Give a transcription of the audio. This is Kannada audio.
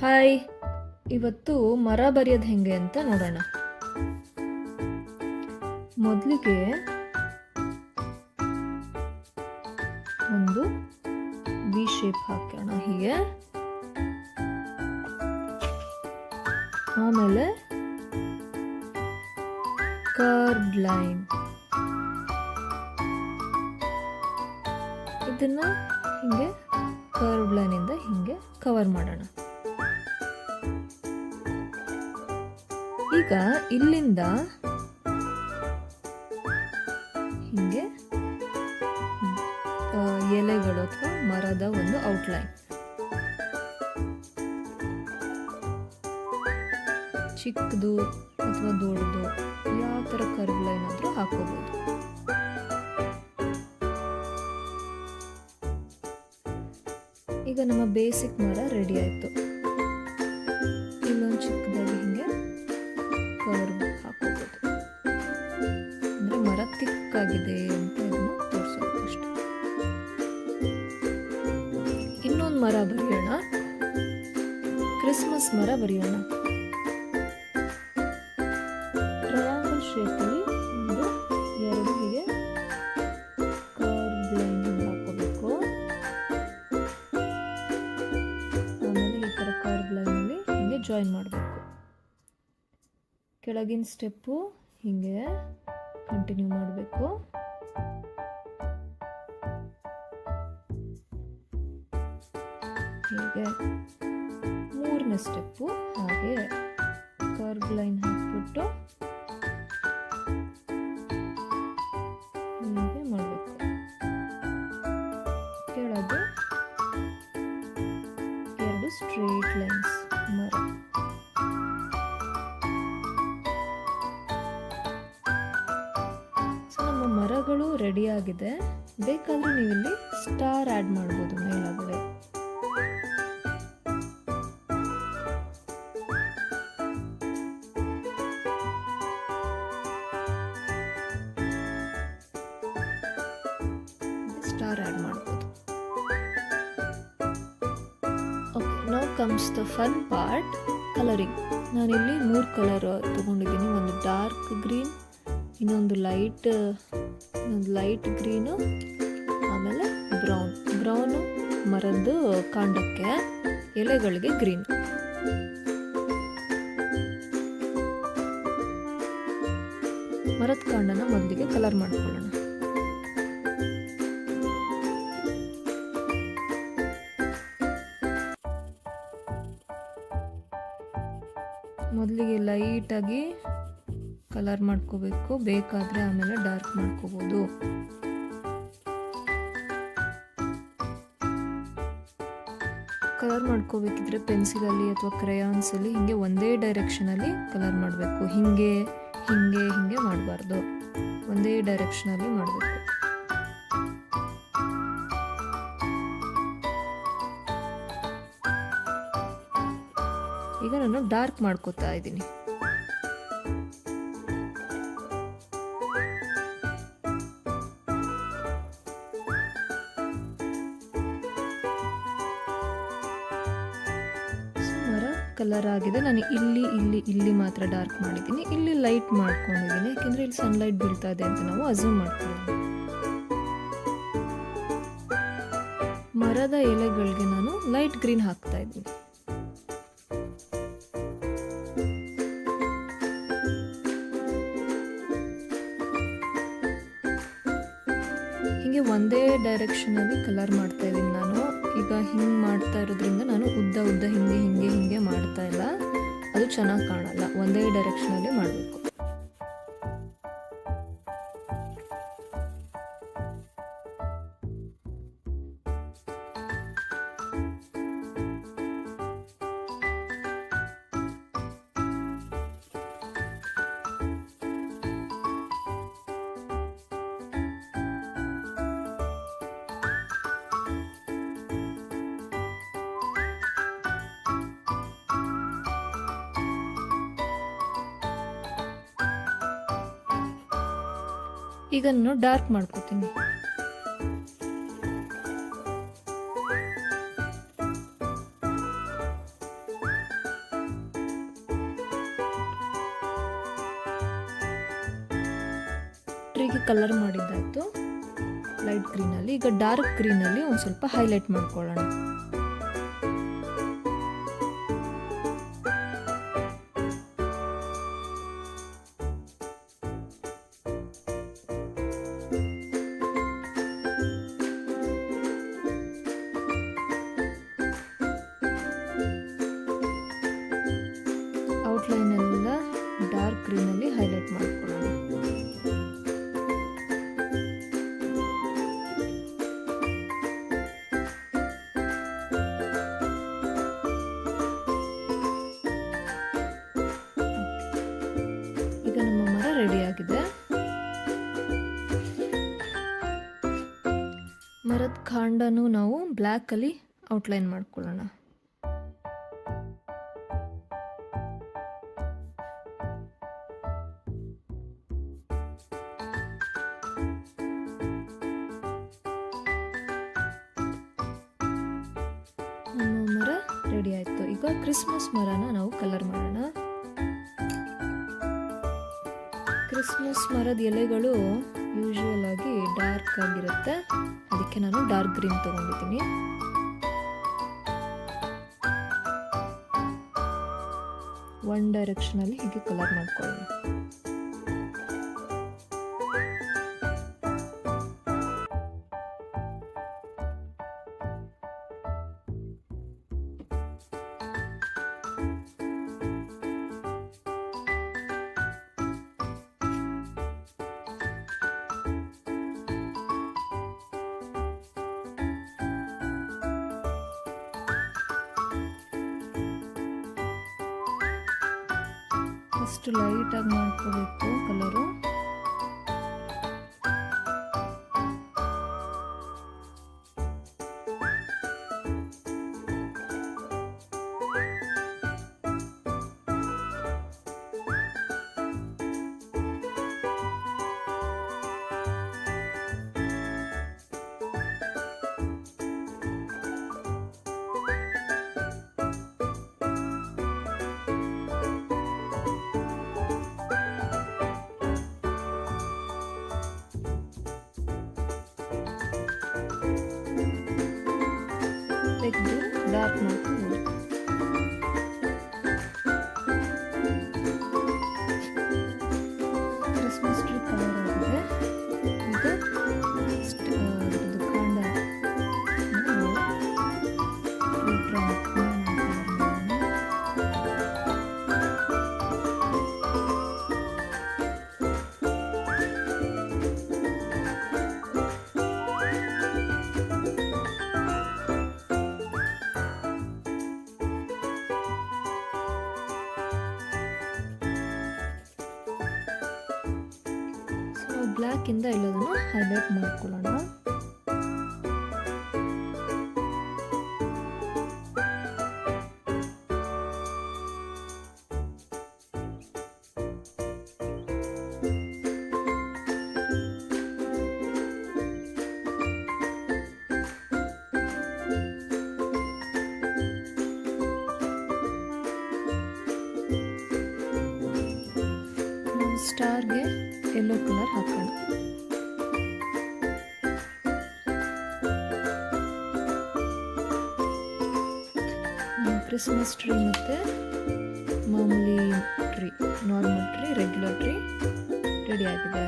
ಹಾಯ್, ಇವತ್ತು ಮರ ಬರೆಯೋದು ಹೆಂಗೆ ಅಂತ ನೋಡೋಣ. ಮೊದಲಿಗೆ ಒಂದು ವಿ ಶೇಪ್ ಹಾಕೋಣ ಹೀಗೆ. ಆಮೇಲೆ ಕರ್ವ್ಡ್ ಲೈನ್, ಇದನ್ನ ಹಿಂಗೆ ಕರ್ವ್ಡ್ ಲೈನ್ ಇಂದ ಹಿಂಗೆ ಕವರ್ ಮಾಡೋಣ. ಈಗ ಇಲ್ಲಿಂದ ಹಿಂಗೆ ಎಲೆಗಳು ಅಥವಾ ಮರದ ಒಂದು ಔಟ್ಲೈನ್, ಚಿಕ್ಕದು ಅಥವಾ ದೊಡ್ಡದು ಯಾವ ಥರ ಕರ್ವ್ ಲೈನ್ ಆದರೂ ಹಾಕೋಬಹುದು. ಈಗ ನಮ್ಮ ಬೇಸಿಕ್ ಮರ ರೆಡಿ ಆಯಿತು. ಇಲ್ಲೊಂದು ಚಿಕ್ಕದಾಗಿ ಹಿಂಗೆ ಕರ್ವ್ ಹಾಕೋಬಹುದು, ಅಂದರೆ ಮರ ತಿಕ್ಕಾಗಿದೆ ಅಂತ ಇದನ್ನು ತೋರಿಸೋದು ಅಷ್ಟೆ. ಇನ್ನೊಂದು ಮರ ಬರೆಯೋಣ, ಕ್ರಿಸ್ಮಸ್ ಮರ ಬರೆಯೋಣ. ಟ್ರಯಾಂಗಲ್ ಶೇಪಲ್ಲಿ ಒಂದು ಎರಡು ಹೀಗೆ ಕರ್ವ್ ಲೈನ್ ಹಾಕೋಬೇಕು. ಆಮೇಲೆ ಈ ಥರ ಕರ್ವ್ ಲೈನಲ್ಲಿ ಹಿಂಗೆ ಜಾಯಿನ್ ಮಾಡಬೇಕು. ಕೆಳಗಿನ ಸ್ಟೆಪ್ಪು ಹಿಂಗೆ ಕಂಟಿನ್ಯೂ ಮಾಡಬೇಕು. ಹೀಗೆ ಮೂರನೇ ಸ್ಟೆಪ್ಪು ಹಾಗೆ ಕರ್ವ್ ಲೈನ್ ಹಾಕ್ಬಿಟ್ಟು ಹೀಗೆ ಮಾಡಬೇಕು. ಕೆಳಗೆ ಎರಡು ಸ್ಟ್ರೇಟ್ ಲೈನ್ಸ್ ಮರ. ಮರಗಳು ರೆಡಿ ಆಗಿದೆ. ಬೇಕಾದ್ರೆ ನೀವಿಲ್ಲಿ ಸ್ಟಾರ್ ಆಡ್ ಮಾಡ್ಬೋದು ಮೇಲ್ಗಡೆ. ಸ್ಟಾರ್ ಆಡ್ ಮಾಡ್ಬೋದು. Okay, now comes the fun part, colouring. ನಾನಿಲ್ಲಿ 3 ಕಲರ್ ತಗೊಂಡಿದ್ದೀನಿ. ಒಂದು ಡಾರ್ಕ್ ಗ್ರೀನ್, ಇನ್ನೊಂದು ಲೈಟ್ ಗ್ರೀನು, ಆಮೇಲೆ ಬ್ರೌನು ಮರದ್ದು ಕಾಂಡಕ್ಕೆ, ಎಲೆಗಳಿಗೆ ಗ್ರೀನ್. ಮರದ ಕಾಂಡನ ಮೊದಲಿಗೆ ಕಲರ್ ಮಾಡ್ಕೊಳ್ಳೋಣ. ಮೊದಲಿಗೆ ಲೈಟಾಗಿ ಕಲರ್ ಮಾಡ್ಕೋಬೇಕು, ಬೇಕಾದರೆ ಆಮೇಲೆ ಡಾರ್ಕ್ ಮಾಡ್ಕೋಬೋದು. ಕಲರ್ ಮಾಡ್ಕೋಬೇಕಿದ್ರೆ ಪೆನ್ಸಿಲಲ್ಲಿ ಅಥವಾ ಕ್ರಯಾನ್ಸಲ್ಲಿ ಹಿಂಗೆ ಒಂದೇ ಡೈರೆಕ್ಷನಲ್ಲಿ ಕಲರ್ ಮಾಡಬೇಕು. ಹಿಂಗೆ ಹಿಂಗೆ ಹಿಂಗೆ ಮಾಡಬಾರ್ದು, ಒಂದೇ ಡೈರೆಕ್ಷನಲ್ಲಿ ಮಾಡಬೇಕು. ಈಗ ನಾನು ಡಾರ್ಕ್ ಮಾಡ್ಕೋತಾ ಇದ್ದೀನಿ. ಕಲರ್ ಆಗಿದೆ. ನಾನು ಇಲ್ಲಿ ಮಾತ್ರ ಡಾರ್ಕ್ ಮಾಡಿದ್ದೀನಿ, ಇಲ್ಲಿ ಲೈಟ್ ಮಾಡ್ಕೊಂಡಿದ್ದೀನಿ, ಯಾಕೆಂದ್ರೆ ಇಲ್ಲಿ ಸನ್ಲೈಟ್ ಬೀಳ್ತಾ ಇದೆ ಅಂತ ನಾವು ಅಸ್ಯೂಮ್ ಮಾಡ್ಕೊಳ್ಳೋಣ. ಮರದ ಎಲೆಗಳಿಗೆ ನಾನು ಲೈಟ್ ಗ್ರೀನ್ ಹಾಕ್ತಾ ಇದ್ದೀನಿ. ಹಿಂಗೆ ಒಂದೇ ಡೈರೆಕ್ಷನಲ್ಲಿ ಕಲರ್ ಮಾಡ್ತಾ ಇದ್ದೀನಿ ನಾನು. ಈಗ ಹಿಂಗೆ ಮಾಡ್ತಾ ಇರೋದ್ರಿಂದ ನಾನು ಉದ್ದ ಹಿಂಗೆ ಹಿಂಗೆ ಹಿಂಗೆ ಮಾಡ್ತಾ ಇಲ್ಲ, ಅದು ಚೆನ್ನಾಗಿ ಕಾಣಲ್ಲ. ಒಂದೇ ಡೈರೆಕ್ಷನಲ್ಲಿ ಮಾಡಬೇಕು. ಈಗ ನಾನು ಡಾರ್ಕ್ ಮಾಡ್ಕೋತೀನಿ. ಟ್ರೀಗೆ ಕಲರ್ ಮಾಡಿದ್ದಾಯಿತು ಲೈಟ್ ಗ್ರೀನಲ್ಲಿ. ಈಗ ಡಾರ್ಕ್ ಗ್ರೀನಲ್ಲಿ ಒಂದು ಸ್ವಲ್ಪ ಹೈಲೈಟ್ ಮಾಡ್ಕೊಳ್ಳೋಣ. ಔಟ್ಲೈನ್ ಎಲ್ಲ ಡಾರ್ಕ್ ಗ್ರೀನಲ್ಲಿ ಹೈಲೈಟ್ ಮಾಡ್ಕೊಳ್ಳೋಣ. ಈಗ ನಮ್ಮ ಮರ ರೆಡಿಯಾಗಿದೆ. ಮರದ ಕಾಂಡನು ನಾವು ಬ್ಲ್ಯಾಕಲ್ಲಿ ಔಟ್ಲೈನ್ ಮಾಡ್ಕೊಳ್ಳೋಣ. ನಮ್ಮ ಮರ ರೆಡಿ ಆಯಿತು. ಈಗ ಕ್ರಿಸ್ಮಸ್ ಮರನ ನಾವು ಕಲರ್ ಮಾಡೋಣ. ಕ್ರಿಸ್ಮಸ್ ಮರದ ಎಲೆಗಳು ಯೂಶುವಲ್ ಆಗಿ ಡಾರ್ಕ್ ಆಗಿರುತ್ತೆ, ಅದಕ್ಕೆ ನಾನು ಡಾರ್ಕ್ ಗ್ರೀನ್ ತೊಗೊಂಡಿದ್ದೀನಿ. ಒನ್ ಡೈರೆಕ್ಷನಲ್ಲಿ ಹೀಗೆ ಕಲರ್ ಮಾಡ್ಕೊಳ್ಳೋಣ. ಫಸ್ಟ್ ಲೈಟಾಗಿ ಮಾಡ್ಕೋಬೇಕು ಕಲರು. ತೆಗೆದು ಡಾರ್ಕ್ ಮಾಡ್ಕೊಂಡು ಕ್ರಿಸ್ಮಸ್ ಟ್ರೀ ಕಲರ್ ಆಗಿದೆ. ಈಗ ಕಾಂಡ ಬ್ಲ್ಯಾಕ್ ಇಂದ ಎಲ್ಲದನ್ನು ಹೈಲೈಟ್ ಮಾಡ್ಕೊಳ್ಳೋಣ. ಸ್ಟಾರ್ಗೆ ಯೆಲ್ಲೋ ಕಲರ್ ಹಾಕೋಣ. ಕ್ರಿಸ್ಮಸ್ ಟ್ರೀ ಮತ್ತು ಮಾಮೂಲಿ tree, normal tree, regular tree ready ಆಗಿದೆ.